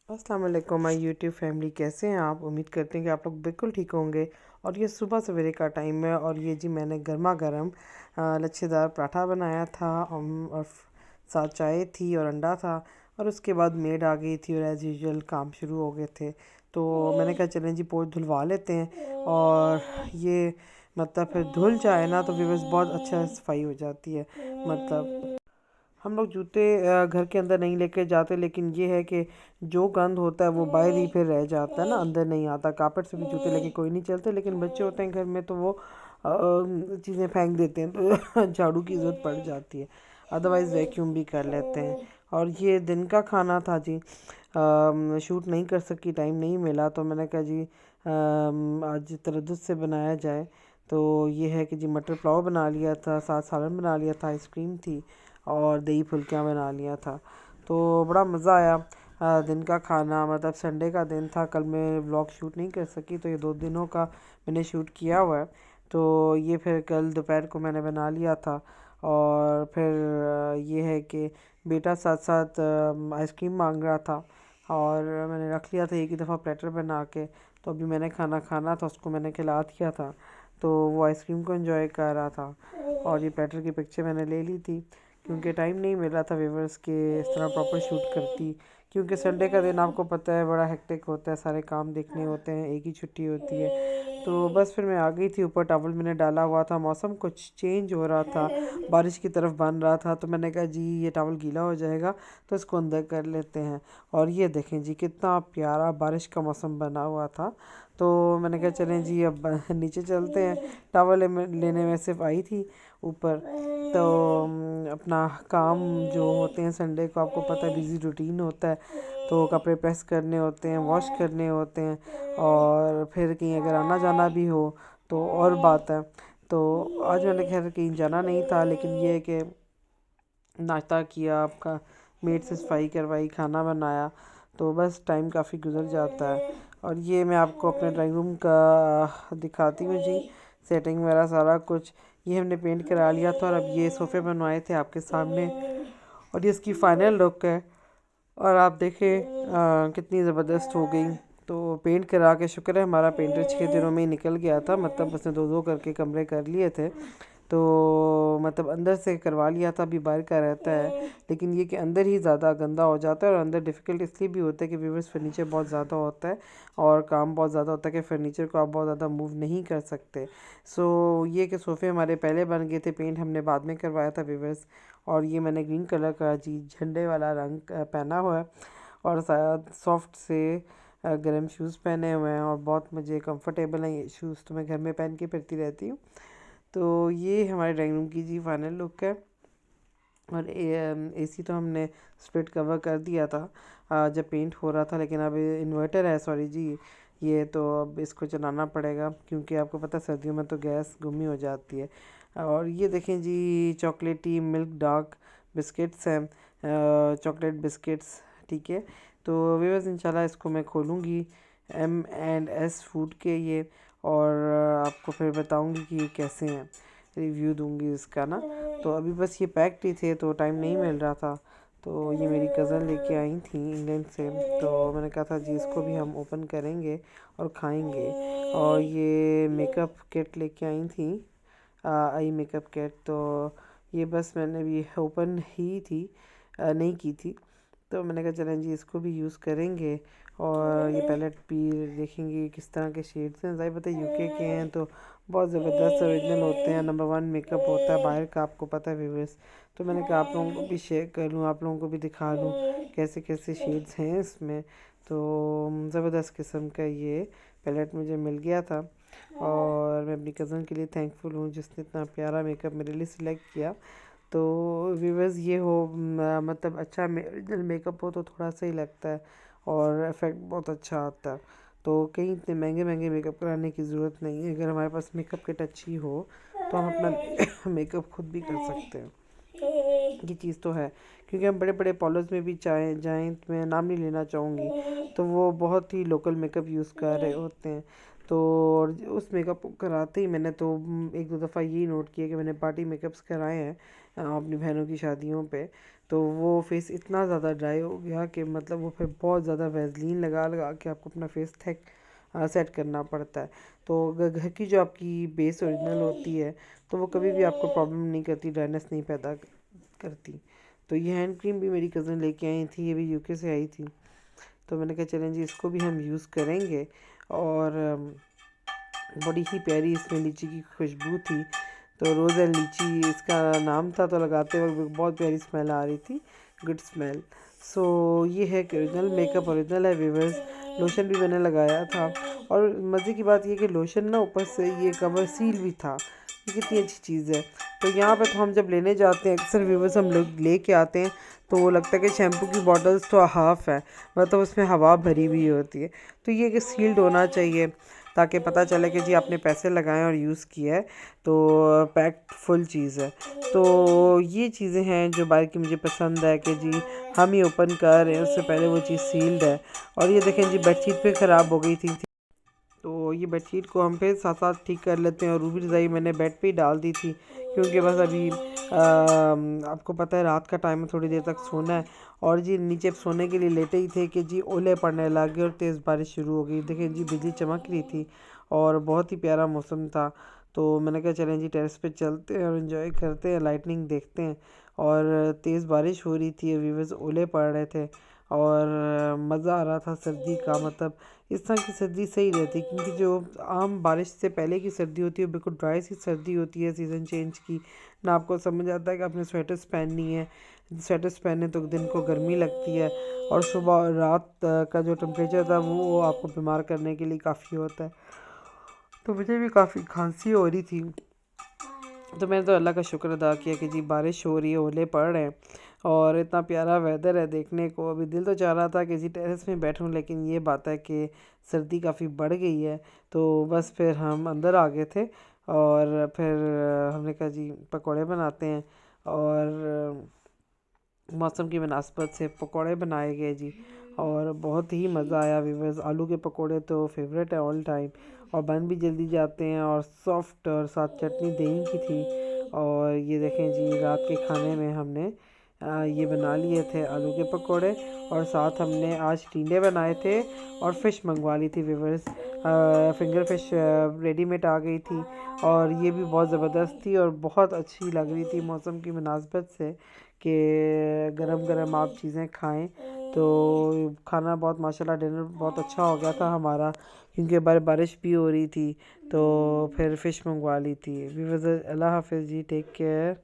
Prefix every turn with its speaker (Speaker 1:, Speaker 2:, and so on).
Speaker 1: अस्सलाम वालेकुम my YouTube family, कैसे हैं आप। उम्मीद करते हैं कि आप लोग बिल्कुल ठीक होंगे। और ये सुबह सवेरे का टाइम है और ये जी मैंने गर्मा गर्म लच्छेदार पराठा बनाया था। और साथ चाय थी और अंडा था। और उसके बाद मेड आ गई थी और एज़ यूजुअल काम शुरू हो गए थे। तो मैंने कहा चलें जी पोर्च धुलवा लेते हैं। और ये मतलब फिर धुल जाए ना तो व्यूअर्स बहुत अच्छा सफाई हो जाती है। मतलब हम लोग जूते घर के अंदर नहीं लेके जाते, लेकिन ये है कि जो गंद होता है वो बाहर ही फिर रह जाता है ना, अंदर नहीं आता। कारपेट से भी जूते लेके कोई नहीं चलते, लेकिन बच्चे होते हैं घर में तो वो चीज़ें फेंक देते हैं तो झाड़ू की ज़रूरत पड़ जाती है। अदरवाइज़ वैक्यूम भी कर लेते हैं। और ये दिन का खाना था जी। शूट नहीं कर सकी, टाइम नहीं मिला, तो मैंने कहा जी आज तरद्दुत से बनाया जाए। तो ये है कि जी मटर पुलाव बना लिया था, साथ सालन बना लिया था, आइसक्रीम थी और दही फुल्कियाँ बना लिया था। तो बड़ा मज़ा आया। दिन का खाना मतलब संडे का दिन था, कल मैं व्लॉग शूट नहीं कर सकी, तो ये 2 दिनों का मैंने शूट किया हुआ है। तो ये फिर कल दोपहर को मैंने बना लिया था। और फिर ये है कि बेटा साथ साथ आइसक्रीम मांग रहा था और मैंने रख लिया था एक ही दफ़ा प्लेटर बना के। तो अभी मैंने खाना खाना था, उसको मैंने खिला दिया था, तो वो आइसक्रीम को एंजॉय कर रहा था। और ये प्लेटर की पिक्चर मैंने ले ली थी क्योंकि टाइम नहीं मिला था व्यूवर्स के इस तरह प्रॉपर शूट करती। क्योंकि संडे का दिन आपको पता है बड़ा हेक्टिक होता है, सारे काम देखने होते हैं, एक ही छुट्टी होती है। तो बस फिर मैं आ गई थी ऊपर, टॉवल मैंने डाला हुआ था, मौसम कुछ चेंज हो रहा था, बारिश की तरफ बन रहा था, तो मैंने कहा जी ये टॉवल गीला हो जाएगा तो इसको अंदर कर लेते हैं। और ये देखें जी कितना प्यारा बारिश का मौसम बना हुआ था। तो मैंने कहा चलें जी अब नीचे चलते हैं। टॉवल लेने में सिर्फ आई थी ऊपर। तो अपना काम जो होते हैं संडे को आपको पता है बिज़ी रूटीन होता है। तो कपड़े प्रेस करने होते हैं, वॉश करने होते हैं, और फिर कहीं अगर आना जाना भी हो तो और बात है। तो आज मैंने खैर कहीं जाना नहीं था, लेकिन ये है कि नाश्ता किया, आपका मेड से सफाई करवाई, खाना बनाया, तो बस टाइम काफ़ी गुजर जाता है। और ये मैं आपको अपने ड्राइंग रूम का दिखाती हूँ जी, सेटिंग वगैरह सारा कुछ। ये हमने पेंट करा लिया था और अब ये सोफ़े बनवाए थे आपके सामने, और ये इसकी फ़ाइनल लुक है। और आप देखें कितनी ज़बरदस्त हो गई। तो पेंट करा के शुक्र है हमारा पेंटर 6 दिनों में ही निकल गया था, मतलब उसने दो दो करके कमरे कर लिए थे। तो मतलब अंदर से करवा लिया था, अभी बाहर का रहता है। लेकिन ये कि अंदर ही ज़्यादा गंदा हो जाता है, और अंदर डिफ़िकल्ट इसलिए भी होता है कि व्यूअर्स फर्नीचर बहुत ज़्यादा होता है और काम बहुत ज़्यादा होता है कि फ़र्नीचर को आप बहुत ज़्यादा मूव नहीं कर सकते। सो ये कि सोफ़े हमारे पहले बन गए थे, पेंट हमने बाद में करवाया था व्यूअर्स। और ये मैंने ग्रीन कलर का जी झंडे वाला रंग पहना हुआ है, और शायद सॉफ्ट से गर्म शूज़ पहने हुए हैं, और बहुत मुझे कंफर्टेबल हैं ये शूज़, तो मैं घर में पहन के फिरती रहती हूँ। तो ये हमारे ड्राइंग रूम की जी फाइनल लुक है। और एसी तो हमने स्प्लिट कवर कर दिया था जब पेंट हो रहा था, लेकिन अब इन्वर्टर है, सॉरी जी, ये तो अब इसको चलाना पड़ेगा क्योंकि आपको पता है सर्दियों में तो गैस गुम ही हो जाती है। और ये देखें जी चॉकलेटी मिल्क डार्क बिस्किट्स हैं, चॉकलेट बिस्किट्स, ठीक है। तो बस इंशाल्लाह इसको मैं खोलूँगी M&S फूड के ये, और आपको फिर बताऊँगी कि ये कैसे हैं, रिव्यू दूँगी इसका ना। तो अभी बस ये पैक्ड ही थे तो टाइम नहीं मिल रहा था। तो ये मेरी कज़न लेके आई थी इंग्लैंड से, तो मैंने कहा था जी इसको भी हम ओपन करेंगे और खाएंगे। और ये मेकअप किट लेके आई थी, आई मेकअप किट। तो ये बस मैंने भी ओपन ही थी, नहीं की थी। तो मैंने कहा चलें जी इसको भी यूज़ करेंगे। और ये पैलेट भी देखेंगे किस तरह के शेड्स हैं। ज़ाहिर पता है यूके के हैं तो बहुत ज़बरदस्त ओरिजिनल होते हैं, नंबर वन मेकअप होता है बाहर का, आपको पता है व्यूअर्स। तो मैंने कहा आप लोगों को भी शेयर कर लूँ, आप लोगों को भी दिखा लूँ कैसे कैसे शेड्स हैं इसमें। तो ज़बरदस्त किस्म का ये पैलेट मुझे मिल गया था, और मैं अपनी कज़न के लिए थैंकफुल हूँ जिसने इतना प्यारा मेकअप मेरे लिए सिलेक्ट किया। तो व्यूअर्स ये हो मतलब अच्छा ओरिजिनल मेकअप हो तो थोड़ा सा ही लगता है और इफ़ेक्ट बहुत अच्छा आता है। तो कहीं इतने महंगे महंगे मेकअप कराने की ज़रूरत नहीं है, अगर हमारे पास मेकअप किट अच्छी हो तो हम अपना मेकअप खुद भी कर सकते हैं। ये चीज़ तो है, क्योंकि हम बड़े बड़े पार्लर्स में भी चाहे जाएँ, तो मैं नाम नहीं लेना चाहूँगी, तो वो बहुत ही लोकल मेकअप यूज़ कर रहे होते हैं। तो और उस मेकअप को कराते ही मैंने तो एक दो दफ़ा यही नोट किया कि मैंने पार्टी मेकअप्स कराए हैं अपनी बहनों की शादियों पे। तो वो फेस इतना ज़्यादा ड्राई हो गया कि मतलब वो फिर बहुत ज़्यादा वैसलीन लगा लगा के आपको अपना फेस थिक सेट करना पड़ता है। तो घर की जो आपकी बेस ओरिजिनल होती है तो वो कभी भी आपको प्रॉब्लम नहीं करती, ड्राइनेस नहीं पैदा करती। तो ये हैंड क्रीम भी मेरी कज़न लेके आई थी, ये भी यूके से आई थी। तो मैंने कहा चलें जी इसको भी हम यूज़ करेंगे। और बड़ी ही प्यारी इसमें लीची की खुशबू थी। तो रोज़ एंड लीची इसका नाम था, तो लगाते वक्त बहुत प्यारी स्मेल आ रही थी, गुड स्मेल। सो ये है कि ओरिजिनल मेकअप ओरिजिनल है व्यूवर्स। लोशन भी मैंने लगाया था, और मज़े की बात ये कि लोशन ना ऊपर से ये कवर सील भी था। ये कितनी अच्छी चीज़ है। तो यहाँ पे तो हम जब लेने जाते हैं अक्सर व्यूवर्स हम लोग लेके आते हैं तो वो लगता है कि शैम्पू की बॉटल्स तो हाफ़ है, मतलब उसमें हवा भरी हुई होती है। तो ये कि सील्ड होना चाहिए ताकि पता चले कि जी आपने पैसे लगाए और यूज़ किया है, तो पैक्ड फुल चीज़ है। तो ये चीज़ें हैं जो बाकी मुझे पसंद है कि जी हम ही ओपन कर रहे हैं, उससे पहले वो चीज़ सील्ड है। और ये देखें जी बेडशीट पे ख़राब हो गई थी, तो ये बेडशीट को हम फिर साथ साथ ठीक कर लेते हैं। और रूबी रज़ाई मैंने बेड पे ही डाल दी थी क्योंकि बस अभी आपको पता है रात का टाइम है, थोड़ी देर तक सोना है। और जी नीचे सोने के लिए लेटे ही थे कि जी ओले पड़ने लगे और तेज़ बारिश शुरू हो गई। देखिए जी बिजली चमक रही थी और बहुत ही प्यारा मौसम था। तो मैंने कहा चलें जी टेरेस पे चलते हैं और इन्जॉय करते हैं, लाइटनिंग देखते हैं। और तेज़ बारिश हो रही थी, व्यूअर्स ओले पड़ रहे थे और मज़ा आ रहा था सर्दी का। मतलब इस तरह की सर्दी सही रहती है क्योंकि जो आम बारिश से पहले की सर्दी होती है वो बिल्कुल ड्राई सी सर्दी होती है सीज़न चेंज की। ना आपको समझ आता है कि आपने स्वेटर्स पहननी है, स्वेटर्स पहने तो दिन को गर्मी लगती है और सुबह और रात का जो टेम्परेचर था वो आपको बीमार करने के लिए काफ़ी होता है। तो मुझे भी काफ़ी खांसी हो रही थी, तो मैंने तो अल्लाह का शुक्र अदा किया कि जी बारिश हो रही है, ओले पड़ रहे हैं और इतना प्यारा वेदर है देखने को। अभी दिल तो चाह रहा था कि जी टेरेस में बैठूं, लेकिन ये बात है कि सर्दी काफ़ी बढ़ गई है। तो बस फिर हम अंदर आ गए थे और फिर हमने कहा जी पकौड़े बनाते हैं। और मौसम की मुनासबत से पकौड़े बनाए गए जी, और बहुत ही मज़ा आया व्यूअर्स। आलू के पकौड़े तो फेवरेट है ऑल टाइम, और बन भी जल्दी जाते हैं और सॉफ्ट, और साथ चटनी दही की थी। और ये देखें जी रात के खाने में हमने ये बना लिए थे आलू के पकौड़े, और साथ हमने आज टींडे बनाए थे और फ़िश मंगवा ली थी व्यूअर्स। फिंगर फ़िश रेडीमेड आ गई थी और ये भी बहुत ज़बरदस्त थी और बहुत अच्छी लग रही थी मौसम की मुनासबत से कि गरम गरम आप चीज़ें खाएं। तो खाना बहुत माशाल्लाह डिनर बहुत अच्छा हो गया था हमारा क्योंकि बारिश भी हो रही थी। तो फिर फ़िश मंगवा ली थी। अल्लाह हाफ़िज़ जी, टेक केयर।